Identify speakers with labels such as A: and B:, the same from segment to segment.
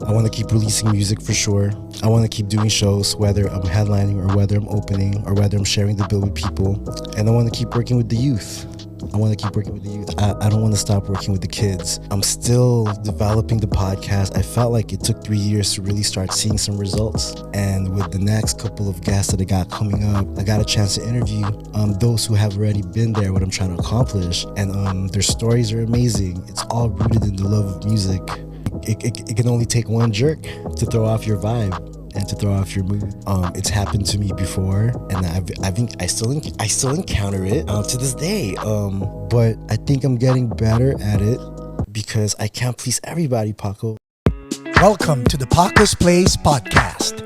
A: I want to keep releasing music for sure. I want to keep doing shows, whether I'm headlining or whether I'm opening or whether I'm sharing the bill with people. And I want to keep working with the youth. I don't want to stop working with the kids. I'm still developing the podcast. I felt like it took 3 years to really start seeing some results. And with the next couple of guests that I got coming up, I got a chance to interview those who have already been there, what I'm trying to accomplish. And their stories are amazing. It's all rooted in the love of music. It can only take one jerk to throw off your vibe and to throw off your mood. It's happened to me before, and I still encounter it to this day. But I think I'm getting better at it because I can't please everybody, Paco.
B: Welcome to the Paco's Place podcast.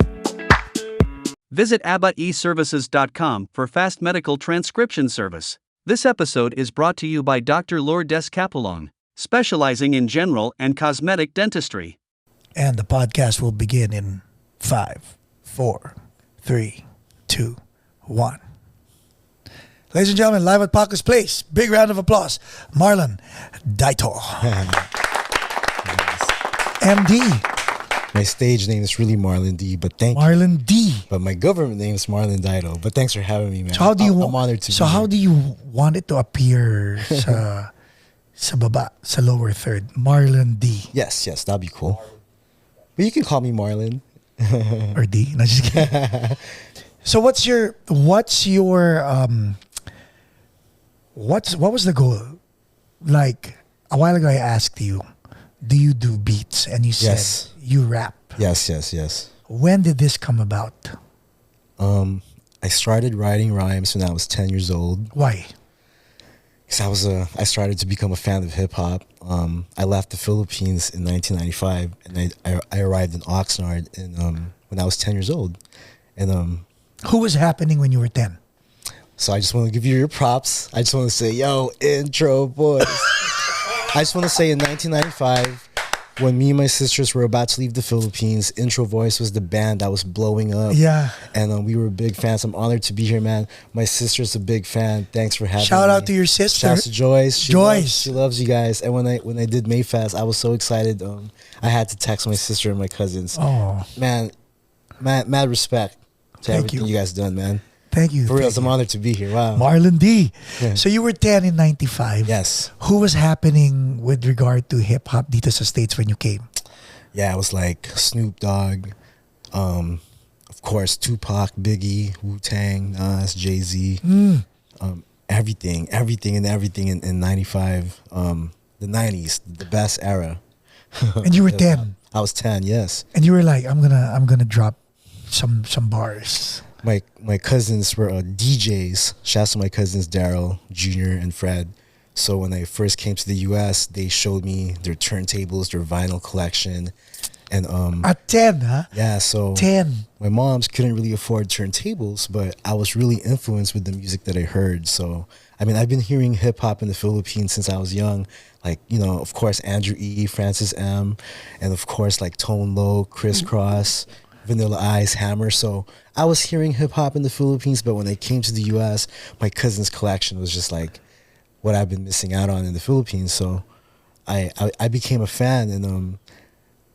C: Visit abateservices.com for fast medical transcription service. This episode is brought to you by Dr. Lourdes Capulong, specializing in general and cosmetic dentistry.
B: And the podcast will begin in 5, 4, 3, 2, 1. Ladies and gentlemen, live at Paco's Place. Big round of applause. Marlon Daito. MD.
A: My stage name is really Marlon D, but thank you.
B: Marlon D.
A: But my government name is Marlon Daito. But thanks for having me, man.
B: So
A: I'm honored to be
B: how
A: here.
B: do you want it to appear sa baba, sa lower third? Marlon D.
A: Yes, that'd be cool. But you can call me Marlon.
B: Or D. No, just kidding. So what was the goal? Like a while ago I asked you, do you do beats? And you said
A: Yes.
B: you rap.
A: Yes.
B: When did this come about?
A: I started writing rhymes when I was 10 years old.
B: Why?
A: Because I started to become a fan of hip hop. I left the Philippines in 1995, and I arrived in Oxnard when I was 10 years old. And
B: Who was happening when you were 10?
A: so I just want to give you your props. I just want to say, yo, intro boys. I just want to say in 1995, when me and my sisters were about to leave the Philippines, Intro Voice was the band that was blowing up.
B: Yeah.
A: And we were big fans. I'm honored to be here, man. My sister's a big fan. Thanks for having me.
B: Shout out to your sister.
A: Shout out to Joyce. She loves you guys. And when I did Mayfest, I was so excited. I had to text my sister and my cousins.
B: Oh.
A: Man, mad respect to everything you guys done, man.
B: Thank you.
A: For real, I'm honored to be here. Wow.
B: Marlon D.
A: Yeah.
B: So you were 10 in 95.
A: Yes.
B: Who was happening with regard to hip hop dito sa States when you came?
A: Yeah, it was like Snoop Dogg, of course, Tupac, Biggie, Wu-Tang, Nas, Jay-Z, everything in 95, the 90s, the best era.
B: And you were 10.
A: I was 10, yes.
B: And you were like, I'm gonna drop some bars.
A: My cousins were DJs. Shouts to my cousins Daryl Jr. and Fred. So when I first came to the US, they showed me their turntables, their vinyl collection. And
B: At 10, huh?
A: yeah, so
B: 10.
A: my moms couldn't really afford turntables, but I was really influenced with the music that I heard. So I mean, I've been hearing hip hop in the Philippines since I was young. Like, you know, of course, Andrew E., Francis M., and of course, like Tone Loc, Crisscross, Vanilla Ice, Hammer. So I was hearing hip hop in the Philippines, but when I came to the US, my cousin's collection was just like what I've been missing out on in the Philippines. So I became a fan, and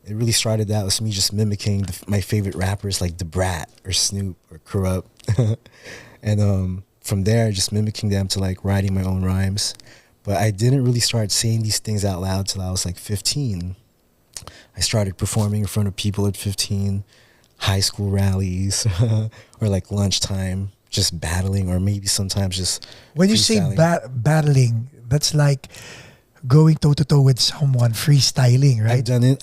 A: it really started that with me just mimicking my favorite rappers like The Brat or Snoop or Corrupt. And from there, just mimicking them to like writing my own rhymes. But I didn't really start saying these things out loud till I was like 15. I started performing in front of people at 15, high school rallies, or like lunchtime, just battling, or maybe sometimes just
B: When you say battling, that's like going toe-to-toe with someone, freestyling, right?
A: I've done it.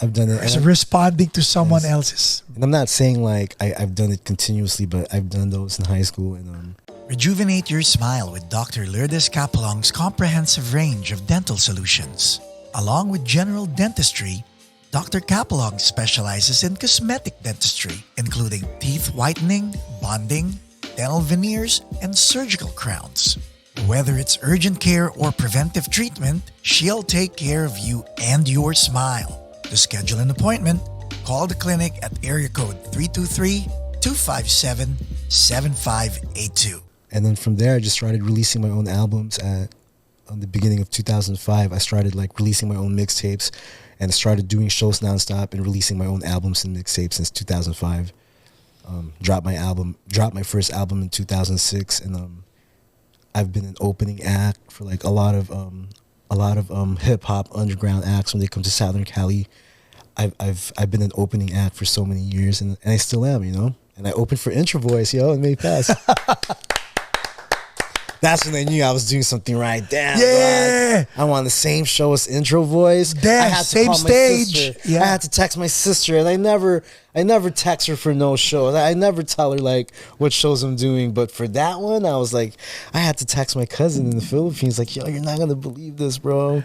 B: So responding to someone else's.
A: And I'm not saying like I've done it continuously, but I've done those in high school. And
D: Rejuvenate your smile with Dr. Lourdes Capulong's comprehensive range of dental solutions. Along with general dentistry, Dr. Capulong specializes in cosmetic dentistry, including teeth whitening, bonding, dental veneers, and surgical crowns. Whether it's urgent care or preventive treatment, she'll take care of you and your smile. To schedule an appointment, call the clinic at area code 323-257-7582.
A: And then from there, I just started releasing my own albums on the beginning of 2005. I started like releasing my own mixtapes. and started doing shows nonstop and releasing my own albums and mixtapes since 2005. Dropped my first album in 2006, and I've been an opening act for like a lot of hip hop underground acts when they come to Southern Cali. I've been an opening act for so many years, and I still am, you know. And I opened for Intro Voice, and made pass. That's when I knew I was doing something right. Damn,
B: Yeah.
A: God. I'm on the same show as Intro Voice.
B: Damn,
A: I had to
B: same
A: call
B: stage.
A: My sister.
B: Yeah.
A: I had to text my sister, and I never text her for no shows. I never tell her like what shows I'm doing. But for that one, I was like, I had to text my cousin in the Philippines, like, yo, you're not gonna believe this, bro.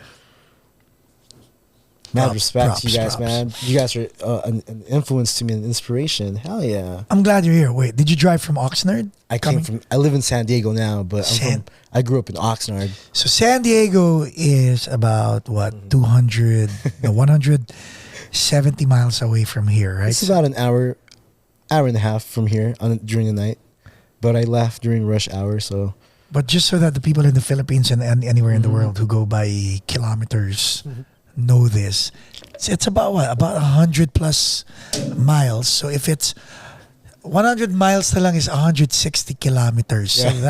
A: Mad respect to you guys, man. You guys are an influence to me, an inspiration. Hell yeah.
B: I'm glad you're here. Wait, did you drive from Oxnard?
A: I live in San Diego now, but I grew up in Oxnard.
B: So San Diego is about what, 170 miles away from here, right?
A: It's about an hour and a half from here during the night. But I left during rush hour, so.
B: But just so that the people in the Philippines and anywhere in the world who go by kilometers know this, it's about what? About 100 plus miles. So if it's 100 miles na lang is 160 kilometers.
A: Yeah.
B: So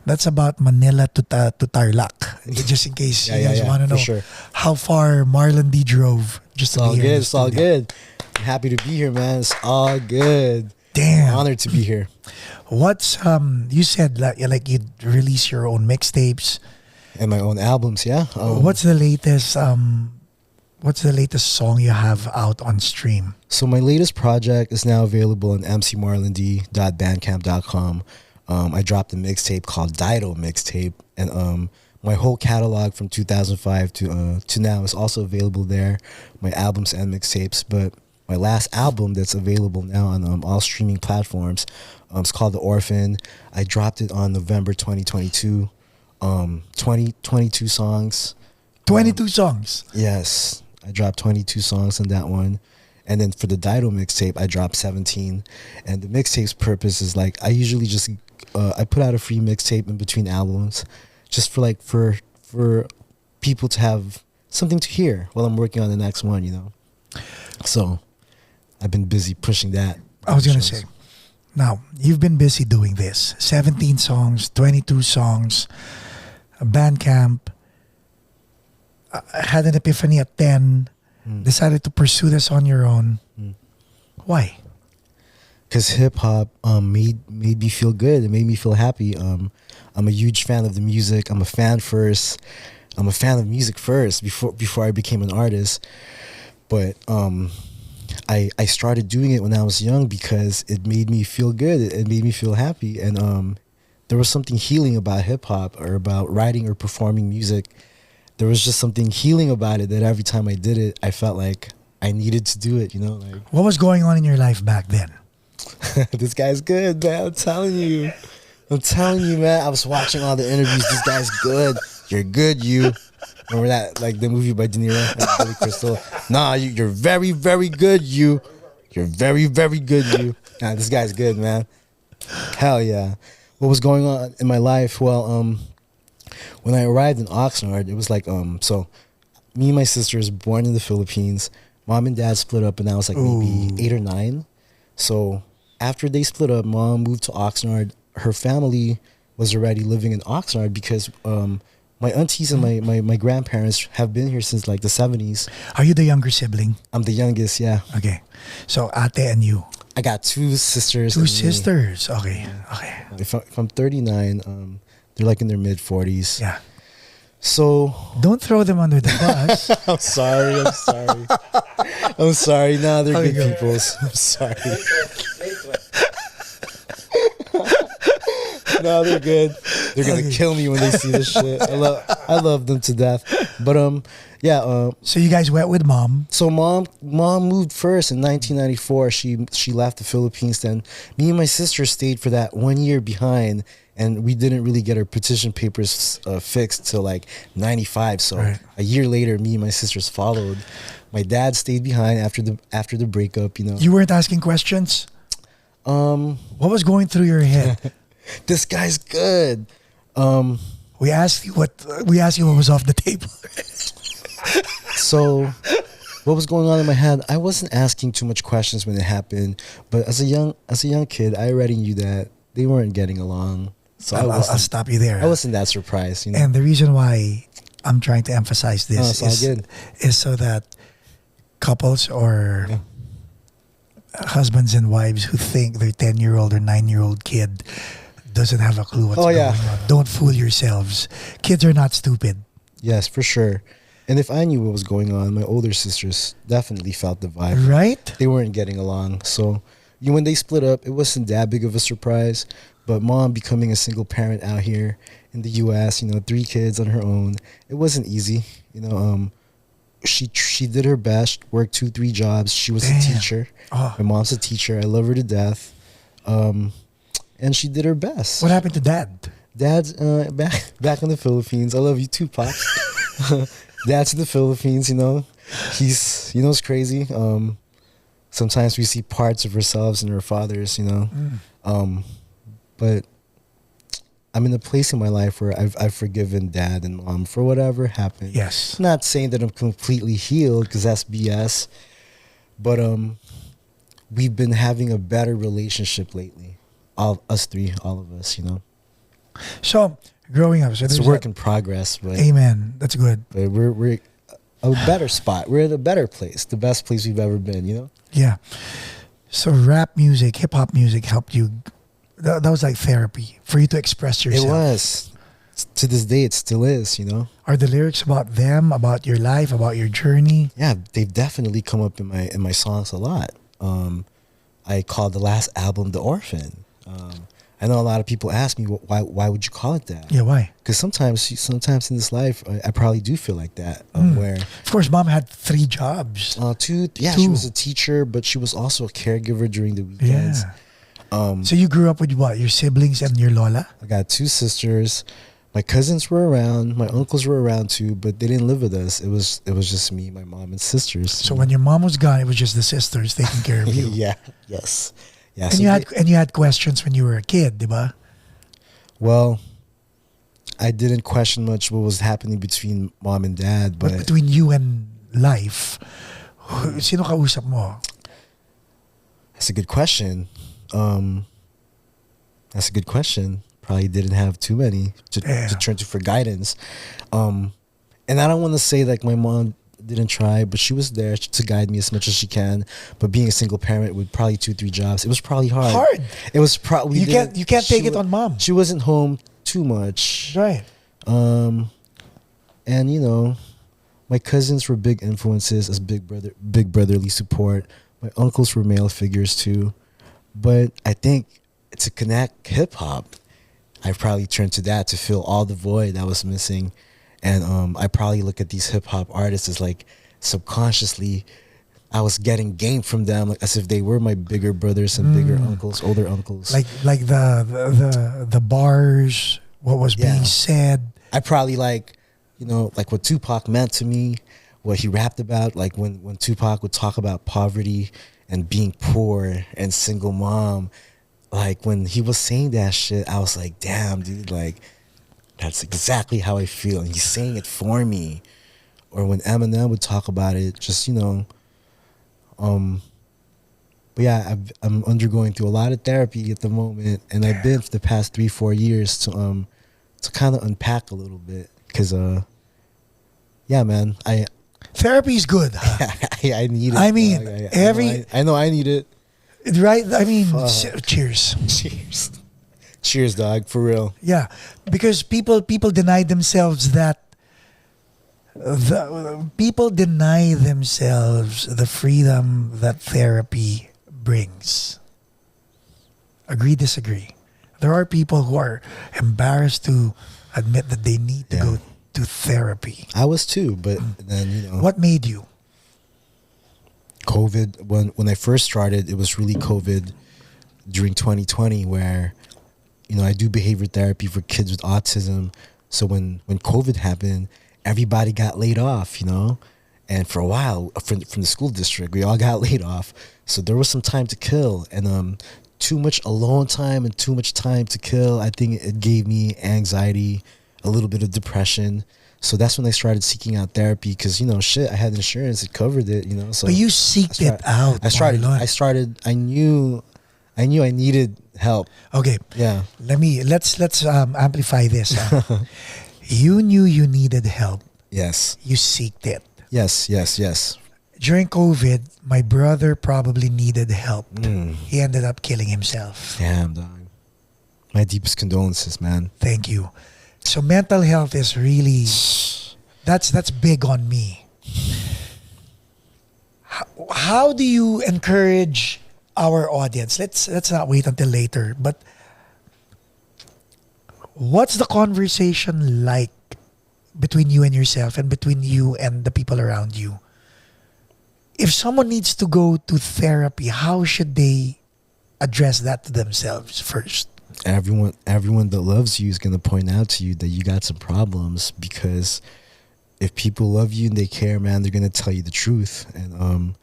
B: that's about Manila to Tarlac. Just in case you guys want to know
A: sure.
B: how far Marlon D drove just to be here.
A: It's all good. I'm happy to be here, man. It's all good.
B: Damn.
A: I'm honored to be here.
B: What's you said like you'd release your own mixtapes
A: And my own albums, yeah.
B: What's the latest song you have out on stream?
A: So my latest project is now available on mcmarlond.bandcamp.com. I dropped a mixtape called Daito mixtape, and my whole catalog from 2005 to now is also available there. My albums and mixtapes, but my last album that's available now on all streaming platforms, it's called The Orphan. I dropped it on November 2022. 22 songs.
B: 22 songs?
A: Yes. I dropped 22 songs on that one. And then for the Daito mixtape, I dropped 17. And the mixtape's purpose is like, I usually just, I put out a free mixtape in between albums just for people to have something to hear while I'm working on the next one, you know? So I've been busy pushing that.
B: I was going to say, now, you've been busy doing this. 17 songs, 22 songs, Bandcamp. I had an epiphany at 10. Decided to pursue this on your own. Why?
A: Because hip hop made me feel good. It made me feel happy. I'm a huge fan of the music. I'm a fan of music first before I became an artist. But I started doing it when I was young because it made me feel good. It made me feel happy, and there was something healing about hip hop or about writing or performing music. There was just something healing about it that every time I did it, I felt like I needed to do it, you know? Like,
B: what was going on in your life back then?
A: This guy's good, man. I'm telling you, man. I was watching all the interviews. This guy's good. You're good, you. Remember that, like the movie by De Niro, like Billy Crystal? Nah, you're very, very good, you. You're very, very good, you. Nah, this guy's good, man. Hell yeah. What was going on in my life? Well, when I arrived in Oxnard, it was like, so me and my sister was born in the Philippines. Mom and dad split up, and I was like maybe 8 or 9. So after they split up, mom moved to Oxnard. Her family was already living in Oxnard because my aunties and my grandparents have been here since like the 70s.
B: Are you the younger sibling?
A: I'm the youngest, yeah.
B: Okay. So ate and you?
A: I got 2 sisters.
B: 2 sisters. Okay.
A: If I'm 39, they're like in their mid-40s.
B: Yeah.
A: So
B: don't throw them under the bus.
A: I'm sorry. I'm sorry. No, they're good people. I'm sorry. No, they're good. They're gonna kill me when they see this shit. I love them to death. But yeah.
B: So you guys went with mom.
A: So mom moved first in 1994. She left the Philippines. Then me and my sister stayed for that 1 year behind, and we didn't really get our petition papers fixed till like 95. So a year later, me and my sisters followed. My dad stayed behind after the breakup. You know.
B: You weren't asking questions. What was going through your head?
A: This guy's good.
B: We asked you what was off the table.
A: So what was going on in my head, I wasn't asking too much questions when it happened. But as a young kid, I already knew that they weren't getting along. So
B: I'll stop you there.
A: I wasn't that surprised, you know.
B: And the reason why I'm trying to emphasize this is so that couples or husbands and wives who think their 10-year-old or 9-year-old kid doesn't have a clue what's going on. Don't fool yourselves. Kids are not stupid.
A: Yes, for sure. And if I knew what was going on, my older sisters definitely felt the vibe.
B: Right?
A: They weren't getting along. So when they split up, it wasn't that big of a surprise. But mom becoming a single parent out here in the U.S., 3 kids on her own, it wasn't easy. She did her best, worked 2-3 jobs. She was a teacher. Oh. My mom's a teacher. I love her to death. And she did her best.
B: What happened to Dad?
A: Dad's back in the Philippines. I love you too, Pop. Dad's in the Philippines, He's, it's crazy. Sometimes we see parts of ourselves in our fathers, But I'm in a place in my life where I've forgiven Dad and Mom for whatever happened.
B: Yes.
A: Not saying that I'm completely healed, because that's BS. But we've been having a better relationship lately. All of us,
B: So growing up,
A: it's a work in progress. But
B: amen. That's good.
A: But we're a better spot. We're in a better place, the best place we've ever been.
B: Yeah. So rap music, hip hop music helped you. That was like therapy for you to express yourself.
A: It was. To this day, it still is.
B: Are the lyrics about them, about your life, about your journey?
A: Yeah, they've definitely come up in my songs a lot. I called the last album "The Orphan." I know a lot of people ask me why would you call it that?
B: Yeah, why?
A: Because sometimes in this life, I probably do feel like that. Where,
B: of course, Mom had 3 jobs.
A: 2. Yeah, 2. She was a teacher, but she was also a caregiver during the weekends.
B: Yeah. So you grew up with what? Your siblings and your lola?
A: I got 2 sisters. My cousins were around. My uncles were around too, but they didn't live with us. It was just me, my mom, and sisters.
B: So when your mom was gone, it was just the sisters taking care of you.
A: Yeah. Yes. Yeah.
B: And you had questions when you were a kid, diba?
A: Well, I didn't question much what was happening between Mom and Dad, but
B: between you and life, sino kausap mo?
A: That's a good question. That's a good question. Probably didn't have too many to turn to for guidance. And I don't want to say like my mom didn't try, but she was there to guide me as much as she can. But being a single parent with probably 2-3 jobs, it was probably hard. It was probably
B: you can't take it on Mom.
A: She wasn't home too much,
B: right?
A: And my cousins were big influences as big brotherly support. My uncles were male figures too. But I think to connect hip hop, I probably turned to that to fill all the void that was missing. And I probably look at these hip hop artists as like subconsciously I was getting game from them, like as if they were my bigger brothers and bigger uncles, older uncles.
B: Like the bars, what was being said.
A: I probably like what Tupac meant to me, what he rapped about, like when Tupac would talk about poverty and being poor and single mom, like when he was saying that shit, I was like, damn, dude, like that's exactly how I feel. And he's saying it for me. Or when Eminem would talk about it, just, but yeah, I'm undergoing through a lot of therapy at the moment. And I've been for the past 3-4 years to kind of unpack a little bit. Cause, yeah, man,
B: therapy's good. Huh?
A: I need it.
B: I mean,
A: I know I need it.
B: Right? I mean, cheers.
A: Cheers. Cheers, dog, for real.
B: Yeah, because people deny themselves that people deny themselves the freedom that therapy brings. Agree, disagree. There are people who are embarrassed to admit that they need to go to therapy.
A: I was too, but then
B: What made you?
A: COVID. When I first started, it was really COVID during 2020, where I do behavior therapy for kids with autism. So when COVID happened, everybody got laid off, and for a while from the school district, we all got laid off. So there was some time to kill, and too much alone time and too much time to kill. I think it gave me anxiety, a little bit of depression. So that's when I started seeking out therapy because, you know, shit, I had insurance, it covered it, you know. So
B: But you seeked it out.
A: Marlon. I knew I needed help.
B: Okay.
A: Yeah.
B: Let's amplify this. You knew you needed help.
A: Yes.
B: You seeked it.
A: Yes.
B: During COVID, my brother probably needed help. He ended up killing himself.
A: Damn, dog. My deepest condolences, man.
B: Thank you. So mental health is really that's big on me. How do you encourage our audience? Let's not wait until later, but what's the conversation like between you and yourself and between you and the people around you? If someone needs to go to therapy, how should they address that to themselves first?
A: Everyone that loves you is going to point out to you that you got some problems, because if people love you and they care, man, they're going to tell you the truth. And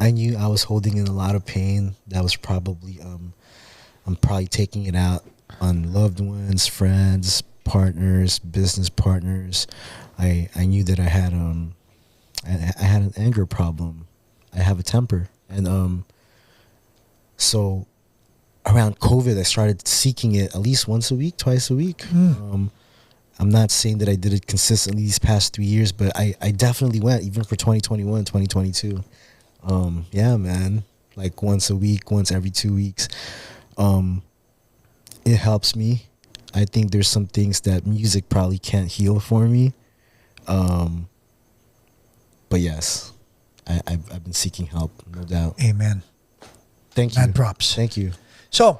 A: I knew I was holding in a lot of pain that was probably I'm probably taking it out on loved ones, friends, partners, business partners. I knew that I had an anger problem. I have a temper, and so around COVID, I started seeking it at least once a week, twice a week. I'm not saying that I did it consistently these past 3 years, but I definitely went, even for 2021, 2022. Yeah, man, like once a week, once every 2 weeks. It helps me. I think there's some things that music probably can't heal for me. But yes, I've been seeking help, no doubt.
B: Amen.
A: Thank you.
B: Mad props.
A: Thank you.
B: So,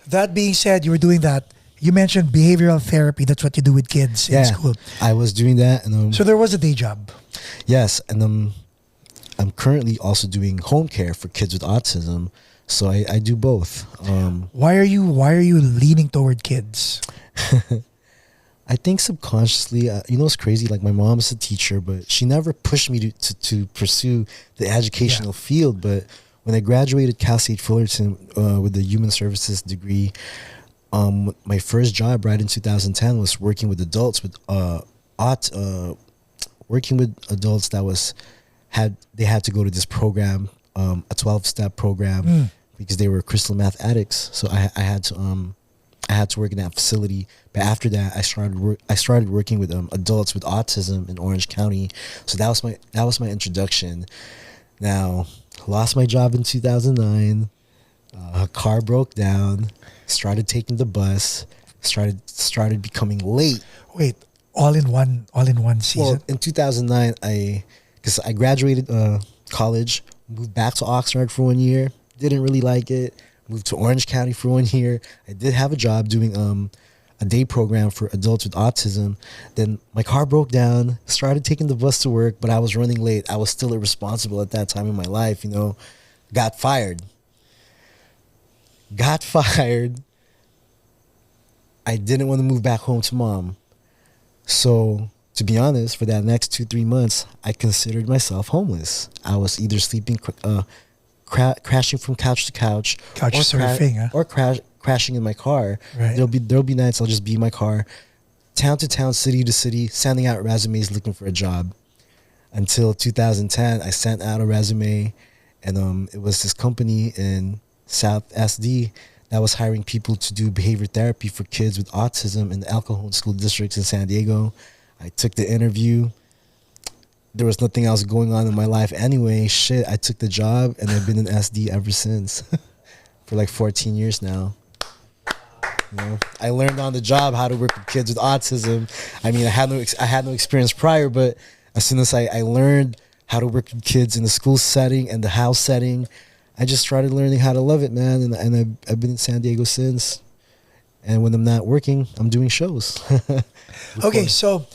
B: that being said, you were doing that. You mentioned behavioral therapy. That's what you do with kids in school.
A: I was doing that, and
B: so there was a day job.
A: yes, and I'm currently also doing home care for kids with autism. So I do both.
B: Why are you leaning toward kids?
A: I think subconsciously, you know, it's crazy. Like, my mom is a teacher, but she never pushed me to pursue the educational field. But when I graduated Cal State Fullerton with the human services degree, my first job right in 2010 was working with adults with working with adults that had to go to this program, a 12-step program, because they were crystal meth addicts. So I had to work in that facility. But after that, I started working with adults with autism in Orange County. So that was my introduction. Now, lost my job in 2009. A car broke down. Started taking the bus. Started becoming late.
B: Wait, all in one season?
A: Well, in 2009, because I graduated college, moved back to Oxnard for 1 year. Didn't really like it. Moved to Orange County for 1 year. I did have a job doing a day program for adults with autism. Then my car broke down. Started taking the bus to work, but I was running late. I was still irresponsible at that time in my life, you know. Got fired. I didn't want to move back home to mom. So, to be honest, for that next 2-3 months, I considered myself homeless. I was either sleeping, crashing from couch to couch, or crashing in my car.
B: Right.
A: There'll be nights I'll just be in my car, town to town, city to city, sending out resumes looking for a job. Until 2010, I sent out a resume, and it was this company in South SD that was hiring people to do behavior therapy for kids with autism in the El Cajon school districts in San Diego. I took the interview. There was nothing else going on in my life anyway. Shit, I took the job, and I've been in SD ever since for like 14 years now. You know, I learned on the job how to work with kids with autism. I mean, I had no experience prior, but as soon as I learned how to work with kids in the school setting and the house setting, I just started learning how to love it, man. And I've been in San Diego since. And when I'm not working, I'm doing shows.
B: Okay, so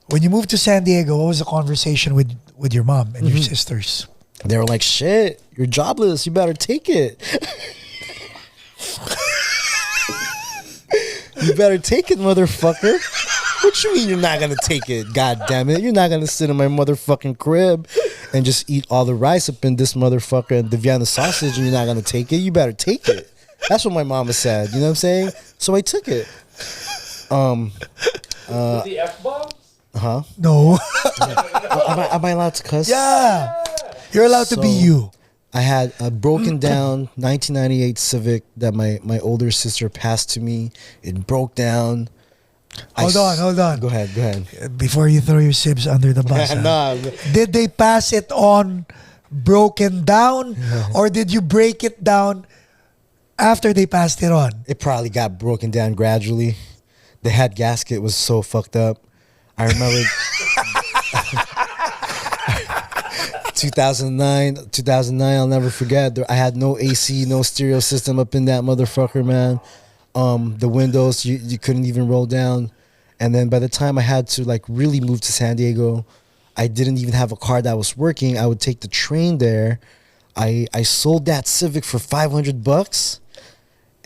B: when you moved to San Diego, what was the conversation with your mom and your sisters?
A: They were like, shit, you're jobless. You better take it. You better take it, motherfucker. What you mean you're not going to take it? God damn it. You're not going to sit in my motherfucking crib and just eat all the rice up in this motherfucker and the Vienna sausage, and you're not going to take it. You better take it. That's what my mama said. You know what I'm saying? So I took it.
E: The F-bombs?
A: Huh?
B: No.
A: Am I allowed to cuss?
B: Yeah. You're allowed to be
A: So-
B: you.
A: I had a broken down 1998 Civic that my older sister passed to me. It broke down.
B: Hold on.
A: Go ahead.
B: Before you throw your sibs under the bus. huh?
A: Nah,
B: Did they pass it on broken down or did you break it down after they passed it on?
A: it probably got broken down gradually. The head gasket was so fucked up. I remember 2009, I'll never forget. I had no AC, no stereo system up in that motherfucker, man. The windows, you couldn't even roll down. And then by the time I had to like really move to San Diego, I didn't even have a car that was working. I would take the train there. I sold that Civic for $500.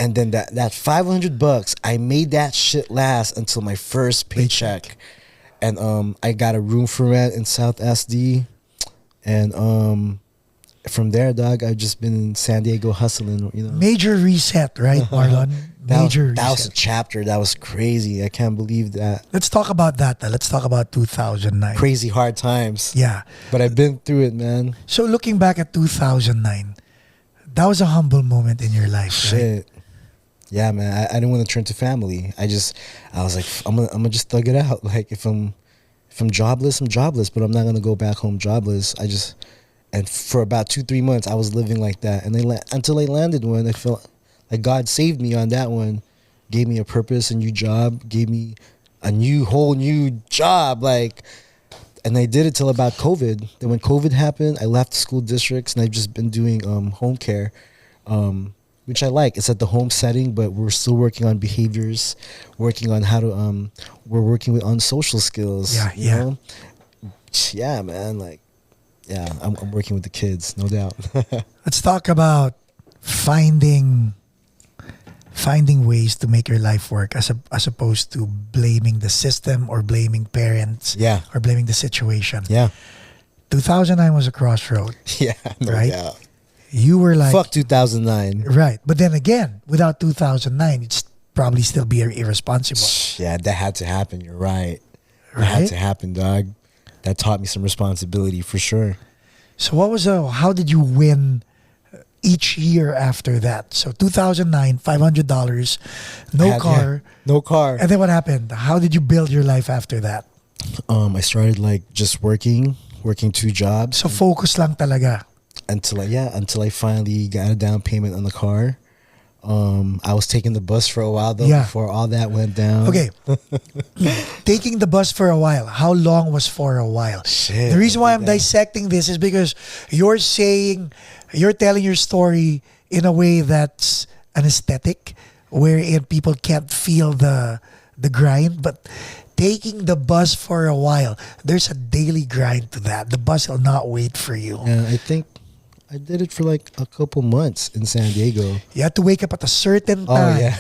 A: And then that $500, I made that shit last until my first paycheck. And I got a room for rent in South SD. And from there, dog, I've just been in San Diego hustling, you know.
B: Major reset, right, Marlon? Major
A: that was a
B: reset.
A: chapter. That was crazy. I can't believe that.
B: Let's talk about that. Let's talk about 2009.
A: Crazy hard times.
B: Yeah.
A: But I've been through it, man.
B: So looking back at 2009, that was a humble moment in your life, right?
A: Shit. Yeah, man. I didn't want to turn to family. I was like, I'm gonna just thug it out. Like if I'm jobless, I'm jobless, but I'm not gonna go back home jobless. And for about 2-3 months, I was living like that. And until I landed one, I felt like God saved me on that one, gave me a purpose, a new job, gave me a whole new job. Like, and I did it till about COVID. Then when COVID happened, I left the school districts and I've just been doing home care, which I like. It's at the home setting, but we're still working on behaviors, working on how to, we're working on social skills.
B: Yeah,
A: you
B: yeah.
A: know? Yeah, man. Like, yeah, I'm working with the kids, no doubt.
B: Let's talk about finding ways to make your life work as opposed to blaming the system or blaming parents
A: Yeah.
B: or blaming the situation.
A: Yeah.
B: 2009 was a crossroad.
A: Yeah, no
B: Right?
A: doubt.
B: You were like,
A: Fuck 2009.
B: right. But then again, without 2009, it'd probably still be irresponsible.
A: Yeah, that had to happen. You're right. That
B: Right?
A: had to happen, dog. That taught me some responsibility for sure.
B: So how did you win each year after that? So 2009, $500, no car.
A: No car.
B: And then what happened? How did you build your life after that?
A: I started like just working 2 jobs
B: So focus lang talaga.
A: until I finally got a down payment on the car. I was taking the bus for a while though
B: Yeah.
A: before all that went down.
B: Okay. Taking the bus for a while. How long was for a while?
A: Shit,
B: The reason why I'm
A: yeah.
B: dissecting this is because you're telling your story in a way that's an aesthetic, wherein people can't feel the grind, but taking the bus for a while, there's a daily grind to that. The bus will not wait for you.
A: Yeah, I think I did it for like a couple months in San Diego.
B: You have to wake up at a certain
A: Oh
B: time.
A: yeah.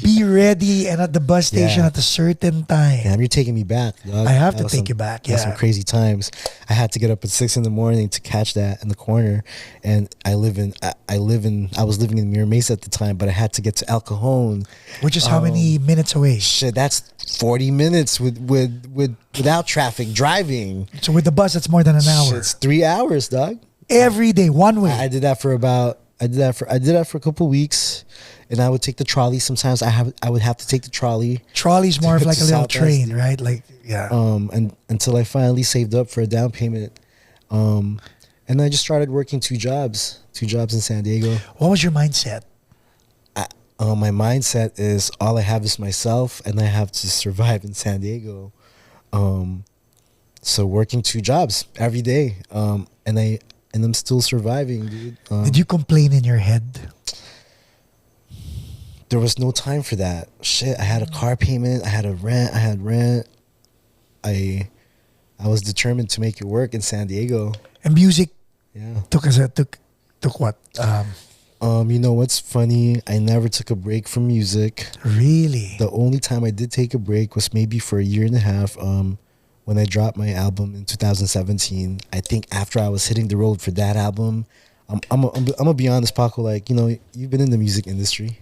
B: Be ready and at the bus station
A: Yeah.
B: at a certain time.
A: Damn, you're taking me back, dog.
B: I have
A: That
B: to
A: was
B: take you back,
A: that was
B: yeah.
A: some crazy times. I had to get up at 6 a.m. to catch that in the corner, and I was living in Mira Mesa at the time, but I had to get to El Cajon.
B: Which is how many minutes away?
A: Shit, that's 40 minutes without traffic driving.
B: So with the bus, it's more than an hour.
A: It's 3 hours, dog.
B: Every day, one way.
A: I did that for a couple weeks, and I would take the trolley. Sometimes I would have to take the trolley.
B: Trolley's more of
A: to
B: like a little
A: South
B: train,
A: SD.
B: right? Like, yeah.
A: And until I finally saved up for a down payment, and I just started working 2 jobs in San Diego.
B: What was your mindset?
A: My mindset is all I have is myself, and I have to survive in San Diego. So working 2 jobs every day, and I'm still surviving, dude.
B: Did you complain in your head?
A: There was no time for that. Shit, I had a car payment, I had rent. I was determined to make it work in San Diego.
B: And music
A: Yeah.
B: took what?
A: You know what's funny? I never took a break from music.
B: Really?
A: The only time I did take a break was maybe for a year and a half. When I dropped my album in 2017, I think after I was hitting the road for that album, I'm gonna be honest, Paco. Like, you know, you've been in the music industry.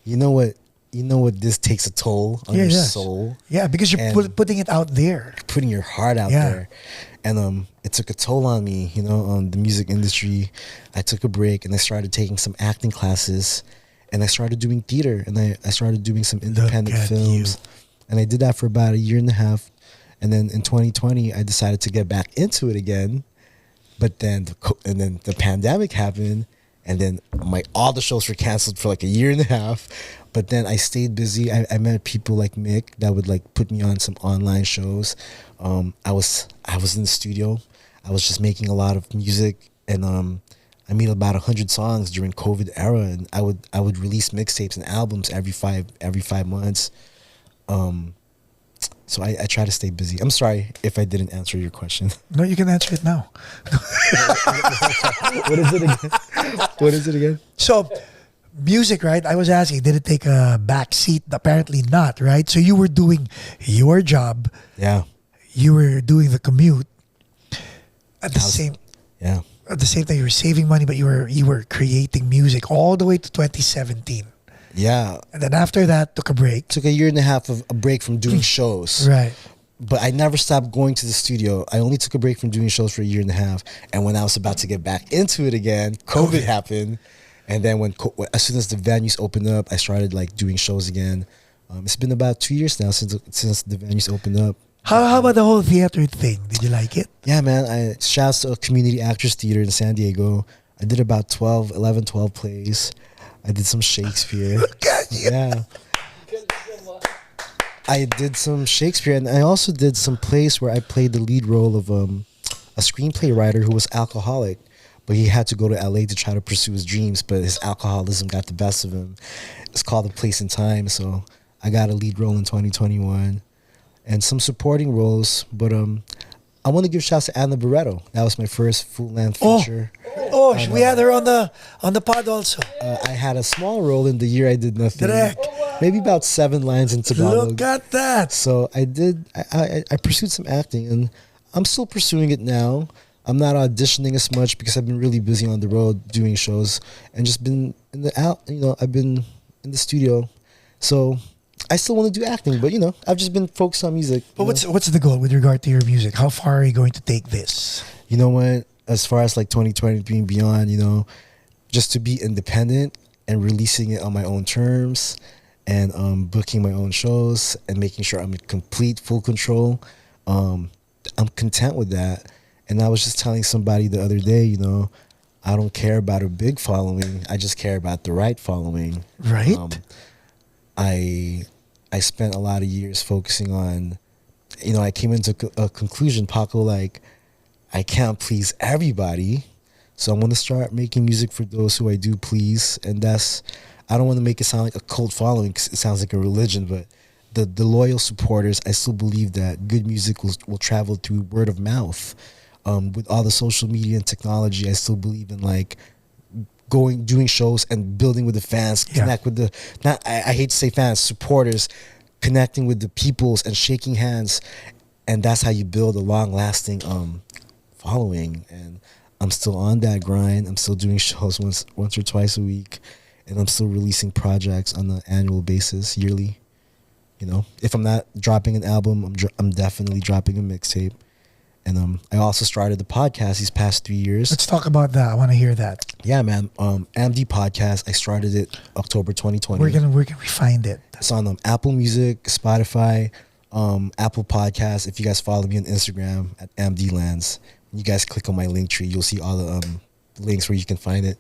A: You know what you know what, this takes a toll on your soul.
B: Yeah, because you're putting it out there,
A: putting your heart out there, and it took a toll on me. You know, on the music industry. I took a break and I started taking some acting classes, and I started doing theater, and I started doing some independent films, and I did that for about a year and a half, and then in 2020 I decided to get back into it again, but then the pandemic happened. And then all the shows were canceled for like a year and a half. But then I stayed busy. I met people like Mick that would like put me on some online shows. I was in the studio. I was just making a lot of music, and I made about 100 songs during COVID era. And I would release mixtapes and albums every five months. So I try to stay busy. I'm sorry if I didn't answer your question.
B: No, you can answer it now.
A: What is it again? What is it again?
B: So, music, right? I was asking, did it take a back seat? Apparently not, right? So you were doing your job.
A: Yeah.
B: You were doing the commute. At the same time, you were saving money, but you were creating music all the way to 2017.
A: Yeah.
B: And then after that, took a break.
A: Took a year and a half of a break from doing shows.
B: Right.
A: But I never stopped going to the studio. I only took a break from doing shows for a year and a half. And when I was about to get back into it again, COVID happened. And then as soon as the venues opened up, I started like doing shows again. It's been about 2 years now since the venues opened up.
B: How about the whole theater thing? Did you like it?
A: Yeah, man. Shouts to a community actors theater in San Diego. I did about 11, 12 plays. I did some Shakespeare.
B: Look at you.
A: Yeah. I did some Shakespeare, and I also did some plays where I played the lead role of a screenplay writer who was alcoholic, but he had to go to LA to try to pursue his dreams, but his alcoholism got the best of him. It's called A Place and Time, so I got a lead role in 2021, and some supporting roles, but I want to give shouts to Anna Barreto. That was my first full-length feature.
B: We had her on the pod also.
A: I had a small role in The Year I Did Nothing.
B: Direct.
A: Maybe about 7 lines in Tagalog.
B: Look at that.
A: So I pursued some acting, and I'm still pursuing it now. I'm not auditioning as much because I've been really busy on the road doing shows and just been I've been in the studio. So I still want to do acting, but I've just been focused on music.
B: But what's the goal with regard to your music? How far are you going to take this?
A: You know what? As far as like 2023 and beyond, just to be independent and releasing it on my own terms, and booking my own shows and making sure I'm in complete full control. I'm content with that. And I was just telling somebody the other day, I don't care about a big following. I just care about the right following.
B: Right.
A: I spent a lot of years focusing on, I came into a conclusion, Paco, like, I can't please everybody. So I'm going to start making music for those who I do please. And I don't want to make it sound like a cult following because it sounds like a religion, but the loyal supporters, I still believe that good music will travel through word of mouth. With all the social media and technology, I still believe in like doing shows and building with the fans, connect with I hate to say fans, supporters, connecting with the peoples and shaking hands. And that's how you build a long lasting following. And I'm still on that grind. I'm still doing shows once or twice a week, and I'm still releasing projects on an annual basis, yearly. If I'm not dropping an album, I'm definitely dropping a mixtape. And I also started the podcast these past 3 years.
B: Let's talk about that. I want to hear that.
A: Yeah, man. MD Podcast. I started it October 2020.
B: Where can we find it?
A: It's on Apple Music, Spotify, Apple Podcasts. If you guys follow me on Instagram at MDLands, you guys click on my link tree, you'll see all the links where you can find it.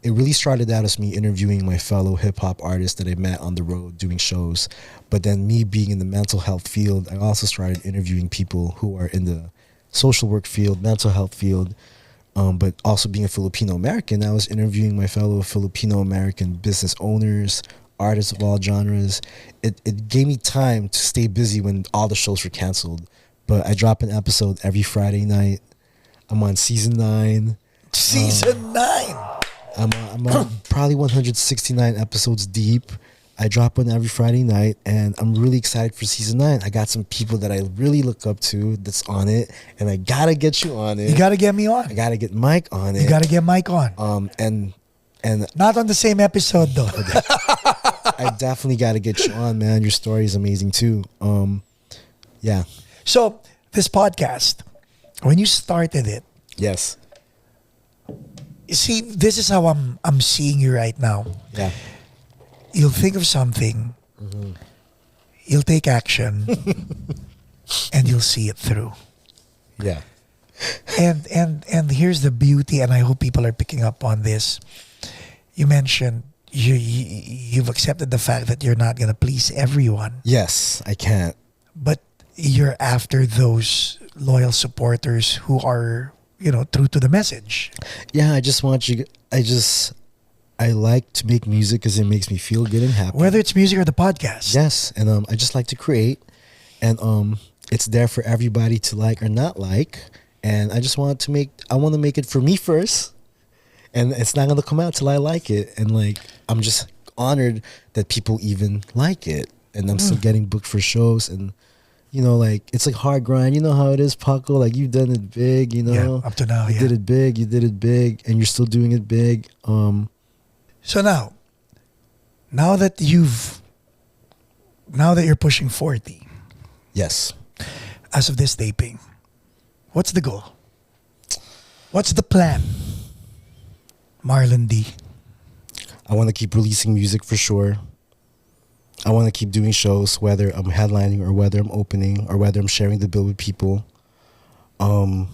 A: It really started out as me interviewing my fellow hip-hop artists that I met on the road doing shows. But then me being in the mental health field, I also started interviewing people who are in the social work field, mental health field. But also being a Filipino American, I was interviewing my fellow Filipino American business owners, artists of all genres. It gave me time to stay busy when all the shows were canceled. But I drop an episode every Friday night. I'm on season 9.
B: Season 9.
A: I'm on probably 169 episodes deep. I drop one every Friday night, and I'm really excited for season 9. I got some people that I really look up to that's on it, and I gotta get you on it.
B: You gotta get me on.
A: I gotta get Mike on it.
B: You gotta get Mike on.
A: And
B: not on the same episode though.
A: I definitely got to get you on, man. Your story is amazing too. Yeah.
B: So this podcast, when you started it,
A: Yes.
B: you see, this is how I'm seeing you right now.
A: Yeah.
B: You'll think of something, you'll take action, and you'll see it through.
A: Yeah.
B: And here's the beauty, and I hope people are picking up on this. You mentioned you've accepted the fact that you're not gonna please everyone,
A: Yes, I can't.
B: but you're after those loyal supporters who are, true to the message.
A: Yeah, I just want you. I like to make music because it makes me feel good and happy.
B: Whether it's music or the podcast.
A: Yes, and I just like to create, and it's there for everybody to like or not like, and I just want to make. I want to make it for me first, and it's not gonna come out till I like it, and like I'm just honored that people even like it, and I'm still getting booked for shows, and like it's like hard grind. You know how it is, Paco. Like you've done it big.
B: Yeah, up to now,
A: you did it big. You did it big, and you're still doing it big.
B: So now that you're pushing 40,
A: Yes.
B: as of this taping, what's the goal? What's the plan? Marlon D.
A: I want to keep releasing music for sure. I want to keep doing shows, whether I'm headlining or whether I'm opening or whether I'm sharing the bill with people. And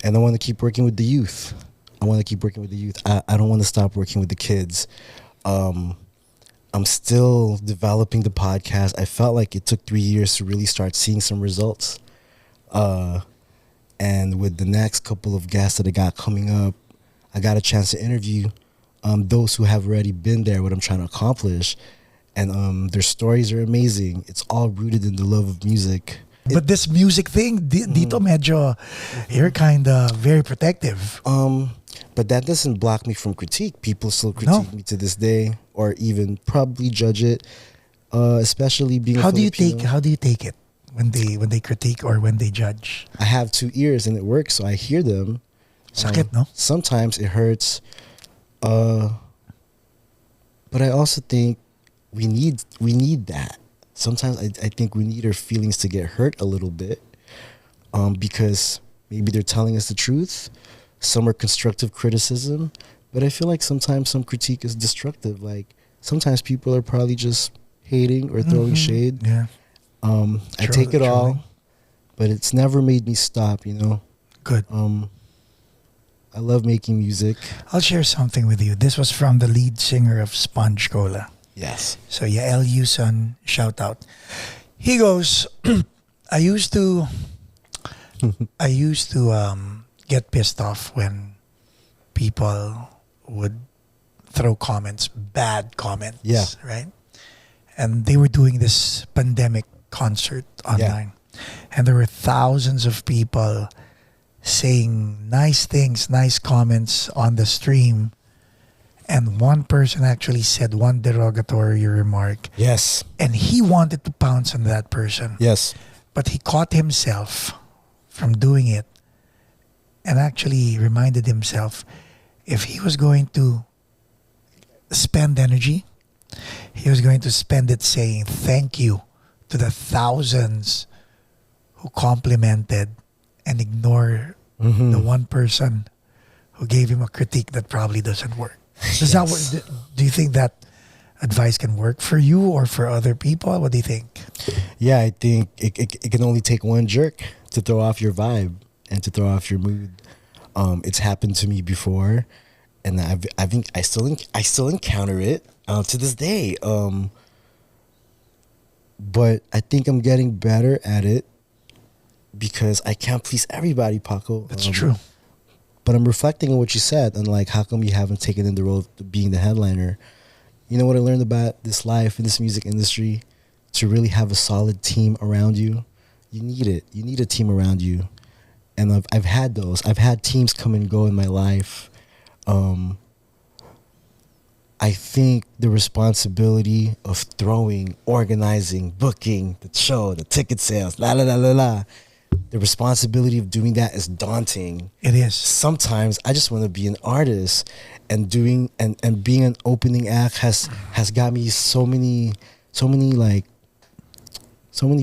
A: I want to keep working with the youth. I don't want to stop working with the kids. I'm still developing the podcast. I felt like it took 3 years to really start seeing some results. And with the next couple of guests that I got coming up, I got a chance to interview those who have already been there, what I'm trying to accomplish. And their stories are amazing. It's all rooted in the love of music.
B: But this music thing, dito medyo, you're kind of very protective.
A: But that doesn't block me from critique. People still critique me to this day, or even probably judge it. Especially being
B: How do you
A: Filipino.
B: take it when they critique or when they judge?
A: I have 2 ears and it works, so I hear them.
B: Sakit, no?
A: Sometimes it hurts. But I also think we need that. Sometimes I think we need our feelings to get hurt a little bit, because maybe they're telling us the truth. Some are constructive criticism, but I feel like sometimes some critique is destructive. Like sometimes people are probably just hating or throwing shade.
B: Yeah.
A: I take it all, but it's never made me stop.
B: Good.
A: I love making music.
B: I'll share something with you. This was from the lead singer of Sponge Cola.
A: Yes.
B: So Yael Yuson, shout out. He goes, I used to get pissed off when people would throw comments, bad comments, right? And they were doing this pandemic concert online. And there were thousands of people saying nice things, nice comments on the stream. And one person actually said one derogatory remark.
A: Yes.
B: And he wanted to pounce on that person.
A: Yes.
B: But he caught himself from doing it and actually reminded himself if he was going to spend energy, he was going to spend it saying thank you to the thousands who complimented and ignore the one person who gave him a critique that probably doesn't work. Does that work? Do you think that advice can work for you or for other people? What do you think?
A: Yeah, I think it can only take one jerk to throw off your vibe and to throw off your mood. It's happened to me before, and I think I still encounter it to this day. But I think I'm getting better at it because I can't please everybody, Paco.
B: That's true.
A: But I'm reflecting on what you said and like how come you haven't taken in the role of being the headliner. You know what I learned about this life in this music industry? To really have a solid team around you, you need it. You need a team around you. And I've had those. I've had teams come and go in my life. I think the responsibility of throwing, organizing, booking, the show, the ticket sales, the responsibility of doing that is daunting.
B: It is.
A: Sometimes I just want to be an artist. and doing and being an opening act has got me so many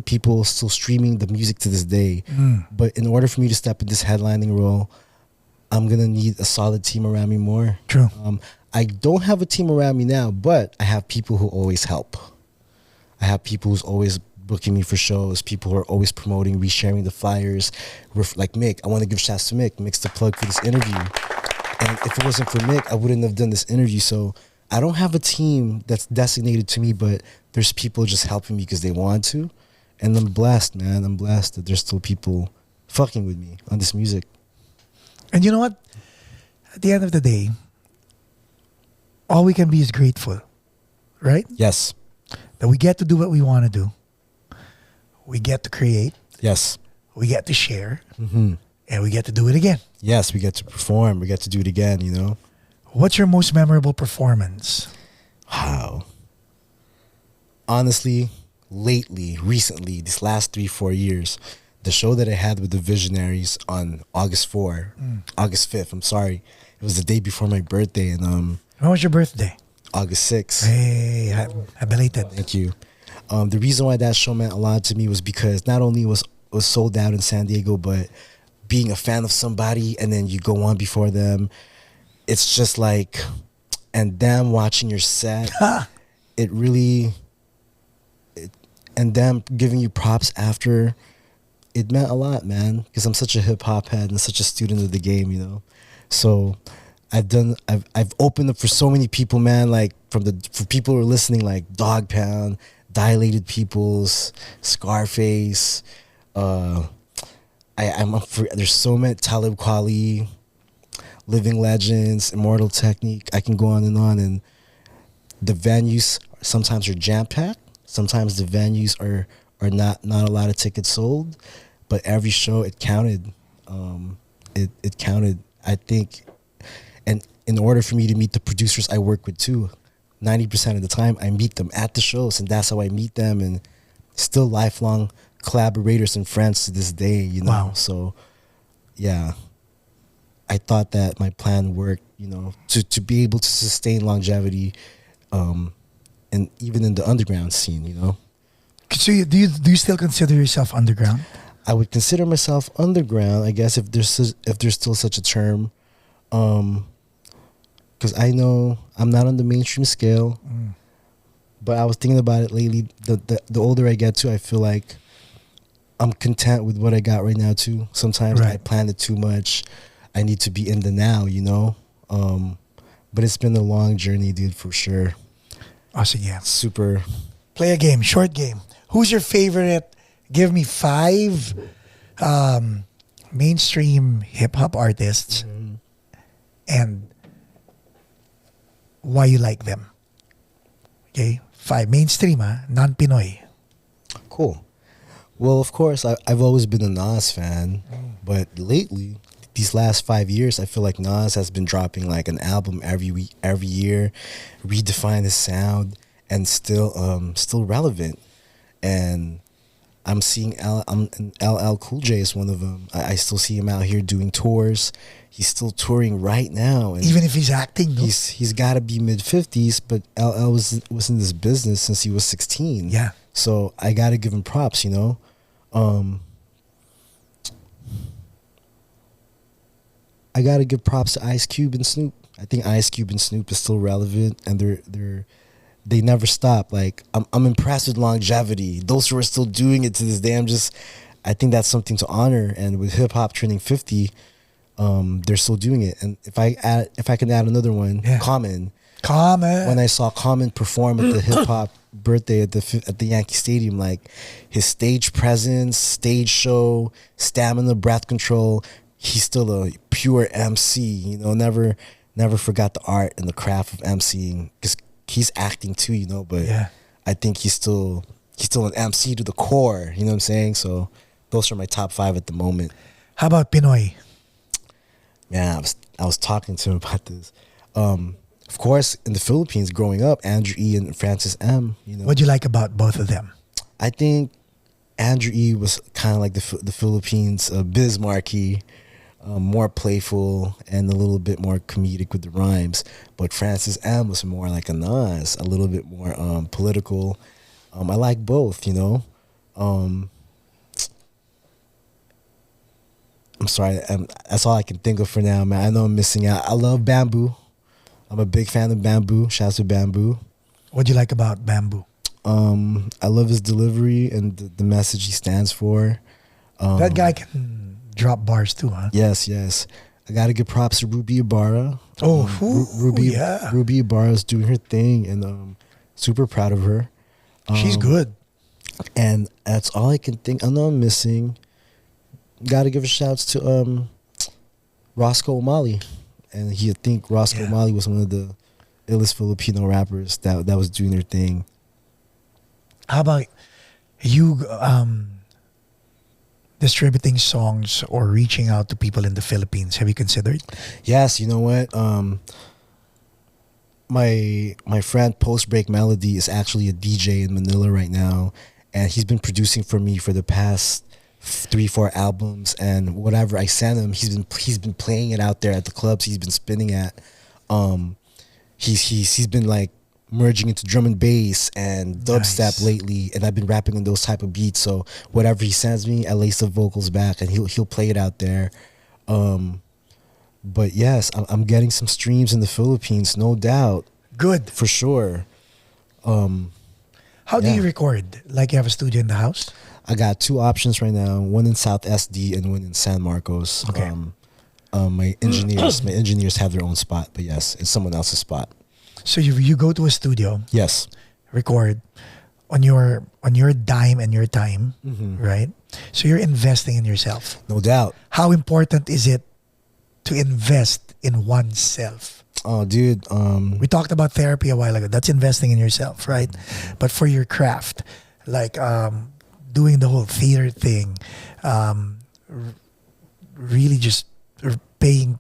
A: people still streaming the music to this day. But in order for me to step in this headlining role, I'm gonna need a solid team around me more.
B: True.
A: I don't have a team around me now, but I have people who always help. I have people who's always booking me for shows, people who are always promoting, resharing the flyers. Like Mick, I want to give shouts to Mick. Mick's the plug for this interview. And if it wasn't for Mick, I wouldn't have done this interview. So I don't have a team that's designated to me, but there's people just helping me because they want to. And I'm blessed, man. I'm blessed that there's still people fucking with me on this music.
B: And you know what? At the end of the day, all we can be is grateful, right?
A: Yes.
B: That we get to do what we want to do. We get to create.
A: Yes.
B: We get to share.
A: Mm-hmm.
B: And we get to do it again.
A: Yes, we get to perform. We get to do it again, you know?
B: What's your most memorable performance?
A: Wow. Honestly, recently, these last 3-4 years, the show that I had with the Visionaries on August 5th, I'm sorry. It was the day before my birthday, and
B: When was your birthday?
A: August 6th.
B: Hey, I belated.
A: Thank you. The reason why that show meant a lot to me was because not only was sold out in San Diego, but being a fan of somebody and then you go on before them, it's just like, and them watching your set, it really, and them giving you props after, it meant a lot, man, because I'm such a hip hop head and such a student of the game, you know. So I've opened up for so many people, man, like for people who are listening, like Dog Pound, Dilated Peoples, Scarface, I'm up for, there's so many, Talib Kweli, Living Legends, Immortal Technique. I can go on, and the venues sometimes are jam packed. Sometimes the venues are not a lot of tickets sold, but every show it counted. It counted. I think, and in order for me to meet the producers I work with too, 90% of the time I meet them at the shows, and that's how I meet them, and still lifelong collaborators and friends to this day, you know.
B: Wow.
A: So yeah, I thought that my plan worked, you know, to be able to sustain longevity, and even in the underground scene, you know.
B: So do you still consider yourself underground?
A: I would consider myself underground, I guess, if there's still such a term, because I know I'm not on the mainstream scale. But I was thinking about it lately. The older I get too, I feel like I'm content with what I got right now too. Sometimes I plan it too much. I need to be in the now, you know. But it's been a long journey, dude, for sure.
B: Awesome, yeah.
A: Super.
B: Play a game, short game. Who's your favorite? Give me 5 mainstream hip hop artists, and why you like them. Okay, 5 mainstream, non-Pinoy.
A: Cool. Well, of course, I've always been a Nas fan, but lately, these last 5 years, I feel like Nas has been dropping like an album every week, every year, redefine his sound, and still relevant. And I'm seeing LL Cool J is one of them. I still see him out here doing tours. He's still touring right now. And
B: even if he's acting, no?
A: he's got to be mid-50s, but LL was in this business since he was 16.
B: Yeah.
A: So I got to give him props, you know. I got to give props to Ice Cube and Snoop. I think Ice Cube and Snoop is still relevant, and they never stop. Like, I'm impressed with longevity. Those who are still doing it to this day, I think that's something to honor. And with hip hop turning 50, they're still doing it. And if I can add another one, Common. When I saw Common perform at the hip hop birthday at the Yankee Stadium, like his stage presence, stage show, stamina, breath control, he's still a pure MC. You know, never forgot the art and the craft of MCing, because he's acting too, you know. But I think he's still an MC to the core. You know what I'm saying? So those are my top 5 at the moment.
B: How about Pinoy?
A: Man, I was talking to him about this. Of course, in the Philippines, growing up, Andrew E. and Francis M. You know,
B: What do you like about both of them?
A: I think Andrew E. was kind of like the Philippines' Biz Markie. more playful and a little bit more comedic with the rhymes. But Francis M was more like a Nas, a little bit more political. I like both, you know. I'm sorry, that's all I can think of for now, man. I know I'm missing out. I love Bamboo. I'm a big fan of Bamboo. Shouts to Bamboo.
B: What do you like about Bamboo?
A: I love his delivery and the message he stands for.
B: That guy can drop bars too, huh?
A: Yes, yes. I gotta give props to Ruby Ibarra.
B: Ruby
A: Ibarra's doing her thing, and super proud of her.
B: She's good.
A: And that's all I can think. I know I'm missing. Gotta give a shouts to Roscoe O'Malley, and I think Roscoe O'Malley was one of the illest Filipino rappers that was doing their thing.
B: How about you distributing songs or reaching out to people in the Philippines? Have you considered?
A: Yes, you know what? My friend Post Break Melody is actually a DJ in Manila right now, and he's been producing for me for the past 3-4 albums, and whatever I send him, he's been playing it out there at the clubs he's been spinning at. He's been like merging into drum and bass and dubstep lately, and I've been rapping on those type of beats. So whatever he sends me, I lace the vocals back, and he'll play it out there. But yes, I'm getting some streams in the Philippines, no doubt.
B: Good.
A: For sure.
B: How do you record? Like you have a studio in the house?
A: I got 2 options right now, one in South SD and one in San Marcos.
B: Okay.
A: My engineers have their own spot, but yes, it's someone else's spot.
B: So you go to a studio.
A: Yes.
B: Record on your dime and your time, right? So you're investing in yourself.
A: No doubt.
B: How important is it to invest in oneself?
A: Oh, dude.
B: We talked about therapy a while ago. That's investing in yourself, right? But for your craft, like doing the whole theater thing, really just paying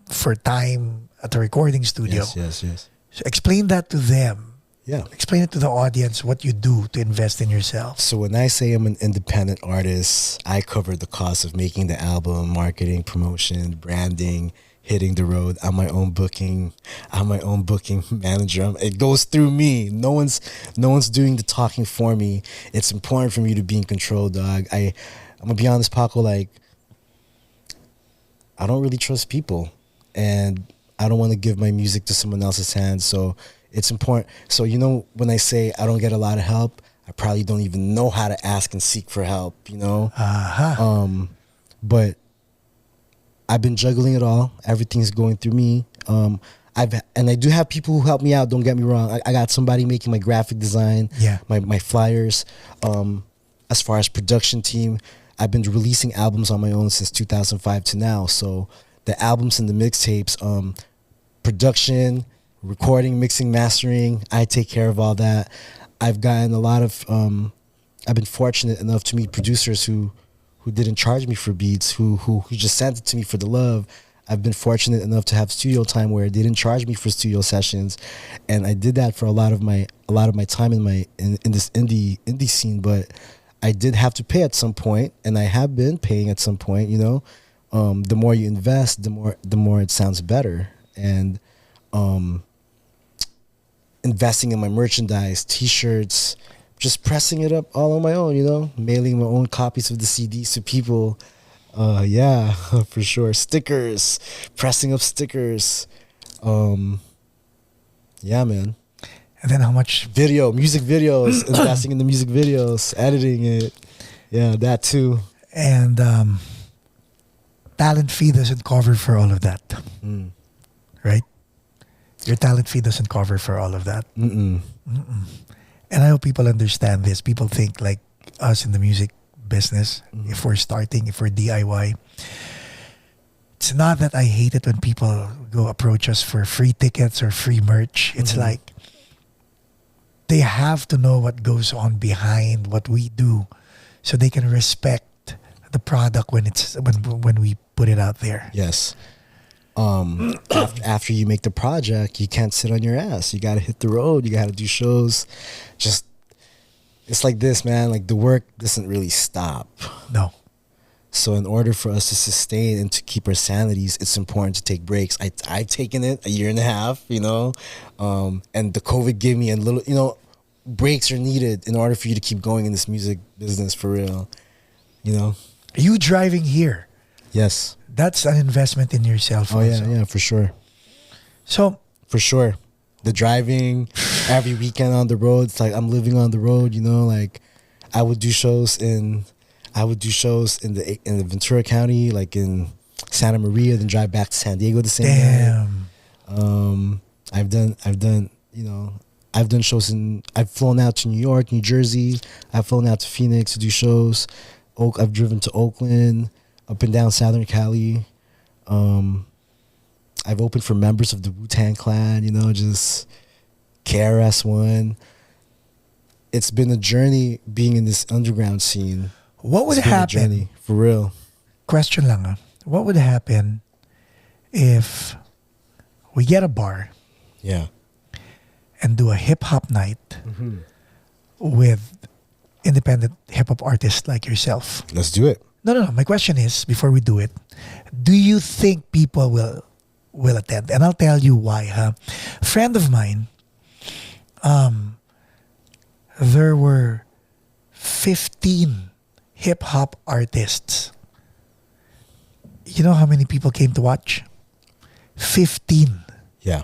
B: for time at the recording studio.
A: Yes.
B: So explain that to them.
A: Yeah.
B: Explain it to the audience what you do to invest in yourself.
A: So when I say I'm an independent artist, I cover the cost of making the album, marketing, promotion, branding, hitting the road. I'm my own booking manager. It goes through me. No one's doing the talking for me. It's important for me to be in control, dog. I'm gonna be honest, Paco, like I don't really trust people, and I don't want to give my music to someone else's hands. So it's important. So, you know, when I say I don't get a lot of help, I probably don't even know how to ask and seek for help, you know? But I've been juggling it all. Everything's going through me. And I do have people who help me out, don't get me wrong. I got somebody making my graphic design, my flyers. As far as production team, I've been releasing albums on my own since 2005 to now. So the albums and the mixtapes, production, recording, mixing, mastering, I take care of all that. I've gotten a lot of, I've been fortunate enough to meet producers who didn't charge me for beats, who just sent it to me for the love. I've been fortunate enough to have studio time where they didn't charge me for studio sessions, and I did that for a lot of my time in this indie scene. But I did have to pay at some point, and I have been paying at some point. You know, the more you invest, the more it sounds better. And investing in my merchandise, T-shirts, just pressing it up all on my own. You know, mailing my own copies of the CDs to people. Yeah, for sure. Stickers, pressing up stickers. Yeah, man.
B: And then how much?
A: Music videos, investing in the music videos, editing it. Yeah, that too.
B: And talent fee doesn't cover for all of that. Right? Your talent fee doesn't cover for all of that. And I hope people understand this. People think like us in the music business, if we're starting, if we're DIY, it's not that I hate it when people go approach us for free tickets or free merch. It's like they have to know what goes on behind what we do so they can respect the product when we put it out there.
A: Yes. After you make the project, you can't sit on your ass. You got to hit the road. You got to do shows. It's like this, man. Like the work doesn't really stop.
B: No.
A: So in order for us to sustain and to keep our sanities, it's important to take breaks. I've taken it a year and a half, you know, and the COVID gave me a little, you know, breaks are needed in order for you to keep going in this music business for real, you know.
B: You driving here,
A: Yes.
B: that's an investment in yourself.
A: Oh
B: also.
A: yeah, for sure.
B: So
A: For sure. The driving every weekend on the road, it's like I'm living on the road, you know, like I would do shows in the Ventura County, like in Santa Maria, then drive back to San Diego the same day.
B: damn.
A: I've done, you know, I've flown out to New York, New Jersey. I've flown out to Phoenix to do shows. I've driven to Oakland, up and down Southern Cali. I've opened for members of the Wu-Tang Clan, you know, just KRS-One. It's been a journey being in this underground scene.
B: What would
A: It's been a
B: happen?
A: journey, for real.
B: Question lang. What would happen if we get a bar
A: Yeah.
B: and do a hip hop night with independent hip hop artists like yourself?
A: Let's do it.
B: No. My question is, before we do it, do you think people will attend? And I'll tell you why. A friend of mine, there were 15 hip hop artists. You know how many people came to watch? 15.
A: Yeah.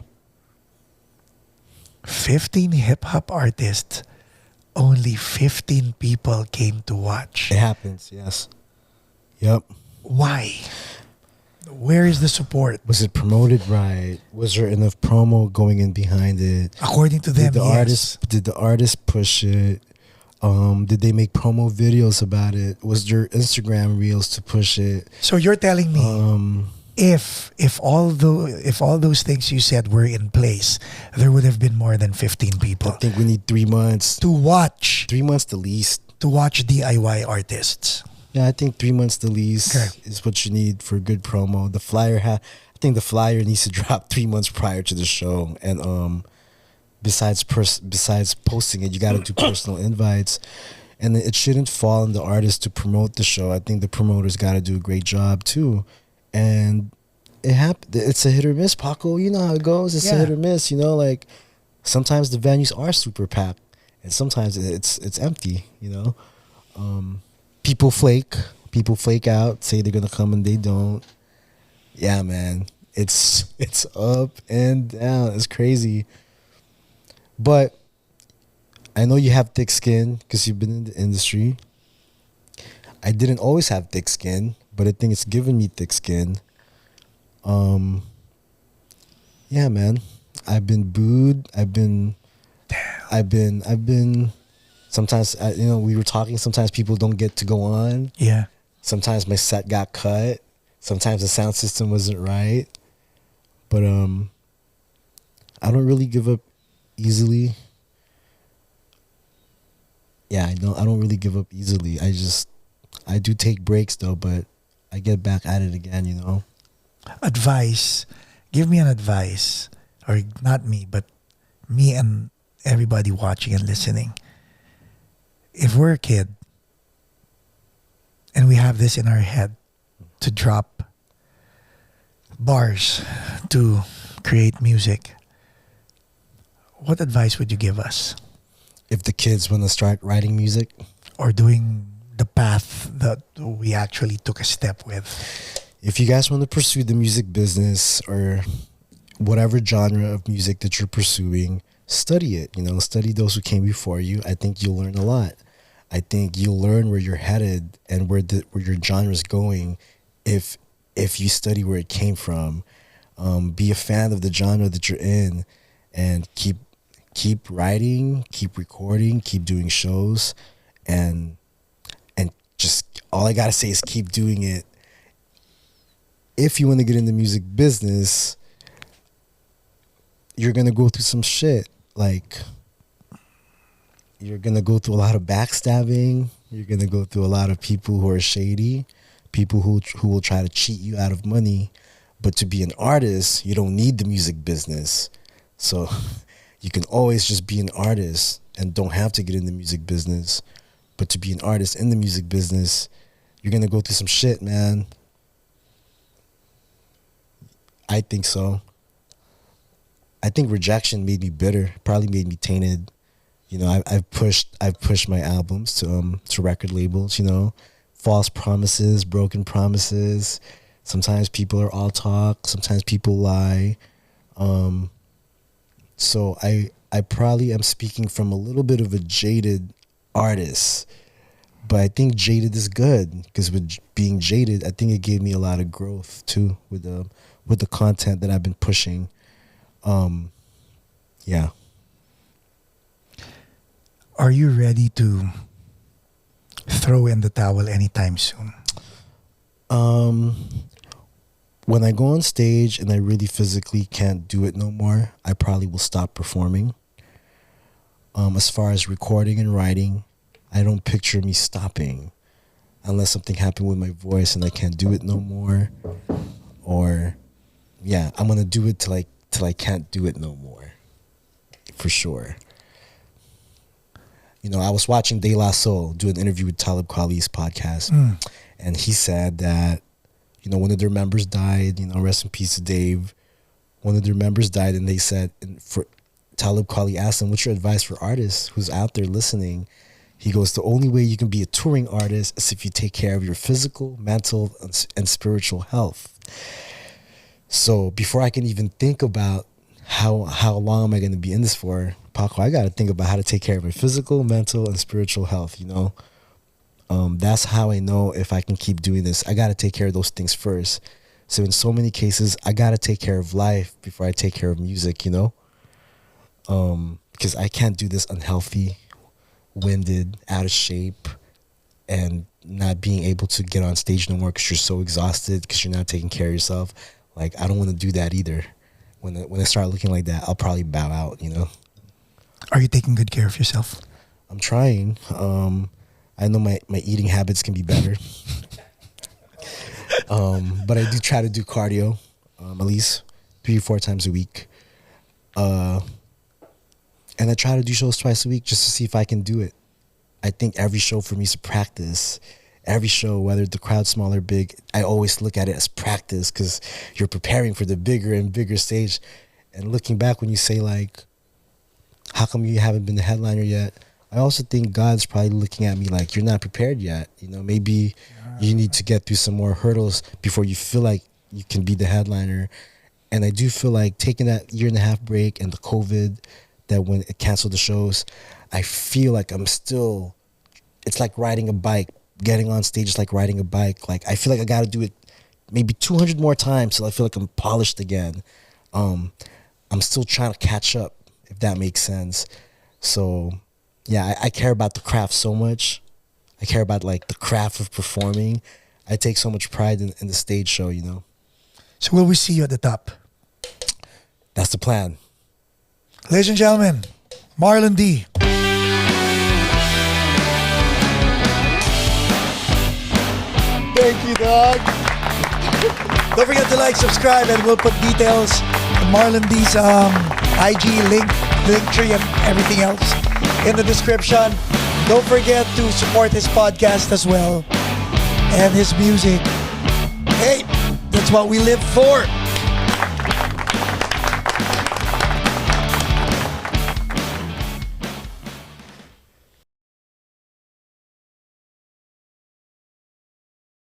B: 15 hip hop artists. Only 15 people came to watch.
A: It happens, yes. Yep.
B: Why? Where is the support?
A: Was it promoted right? Was there enough promo going in behind it?
B: According to them, yes.
A: Did the artist push it? Did they make promo videos about it? Was there Instagram reels to push it?
B: So you're telling me if all those things you said were in place, there would have been more than 15 people
A: I think we need 3 months.
B: to watch
A: 3 months the least.
B: DIY artists.
A: Yeah, I think 3 months the least
B: Okay.
A: is what you need for good promo. The flyer I think the flyer needs to drop 3 months prior to the show. And besides posting it, you got to do personal invites. And it shouldn't fall on the artist to promote the show. I think the promoters got to do a great job too. And it's a hit or miss, Paco. You know how it goes. It's a hit or miss. You know, like sometimes the venues are super packed, and sometimes it's empty. You know, people flake out, say they're gonna come and they don't. Yeah, man, it's up and down. It's crazy. But I know you have thick skin because you've been in the industry. I didn't always have thick skin, but I think it's given me thick skin. Yeah, man. I've been booed. I've been sometimes you know, we were talking, sometimes people don't get to go on.
B: Yeah.
A: Sometimes my set got cut. Sometimes the sound system wasn't right. But I don't really give up easily. Yeah, I don't really give up easily. I do take breaks though, but I get back at it again, you know.
B: Advice. Give me an advice. Or not me, but me and everybody watching and listening. If we're a kid and we have this in our head to drop bars to create music, what advice would you give us?
A: If the kids want to start writing music,
B: Or doing the path that we actually took a step with?
A: if you guys want to pursue the music business or whatever genre of music that you're pursuing, study it. You know, study those who came before you. I think you'll learn a lot. I think you'll learn where you're headed and where your genre is going if you study where it came from. Be a fan of the genre that you're in, and keep writing, keep recording, keep doing shows, and just all I gotta say is keep doing it. If you want to get in the music business, you're gonna go through some shit. Like, you're gonna go through a lot of backstabbing. You're gonna go through a lot of people who are shady, people who will try to cheat you out of money. But to be an artist, you don't need the music business. So you can always just be an artist and don't have to get in the music business. But to be an artist in the music business, You're going to go through some shit, man. I think so. I think rejection made me bitter, probably made me tainted. You know, I've pushed my albums to record labels, you know. False promises, broken promises. Sometimes people are all talk, sometimes people lie. So I probably am speaking from a little bit of a jaded artist. But I think jaded is good, because with being jaded, I think it gave me a lot of growth too with the content that I've been pushing. Yeah.
B: Are you ready to throw in the towel anytime soon?
A: When I go on stage and I really physically can't do it no more, I probably will stop performing. As far as recording and writing, I don't picture me stopping unless something happened with my voice and I can't do it no more. Or, yeah, I'm going to do it till I can't do it no more. For sure. You know, I was watching De La Soul do an interview with Talib Kweli's podcast. And he said that, you know, one of their members died, you know, rest in peace to Dave. One of their members died, and they said, and for Talib Kweli asked him, what's your advice for artists who's out there listening? He goes, the only way you can be a touring artist is if you take care of your physical, mental, and spiritual health. So before I can even think about how long am I going to be in this for, Paco, I got to think about how to take care of my physical, mental, and spiritual health, you know? That's how I know if I can keep doing this. I got to take care of those things first. So in so many cases, I got to take care of life before I take care of music, you know? Because I can't do this unhealthy, winded, out of shape, and not being able to get on stage no more because you're so exhausted because you're not taking care of yourself. Like, I don't want to do that either. When I start looking like that, I'll probably bow out, you know?
B: Are you taking good care of yourself?
A: I'm trying. I know my eating habits can be better. But I do try to do cardio at least 3-4 times a week. And I try to do shows twice a week just to see if I can do it. I think every show for me is a practice. Every show, whether the crowd's small or big, I always look at it as practice because you're preparing for the bigger and bigger stage. And looking back when you say, like, how come you haven't been the headliner yet? I also think God's probably looking at me like, you're not prepared yet. You know, maybe you need to get through some more hurdles before you feel like you can be the headliner. And I do feel like taking that 1.5-year break and the COVID, that when it canceled the shows, I feel like I'm still, it's like riding a bike. Getting on stage is like riding a bike. Like, I feel like I got to do it maybe 200 more times till I feel like I'm polished again. I'm still trying to catch up, if that makes sense. So, yeah, I care about the craft so much. I care about, like, the craft of performing. I take so much pride in the stage show, you know.
B: So will we see you at the top?
A: That's the plan.
B: Ladies and gentlemen, Marlon D.
A: Thank you, dog.
B: Don't forget to like, subscribe, and we'll put details on Marlon D's IG link tree, and everything else in the description. Don't forget to support his podcast as well and his music. Hey, that's what we live for.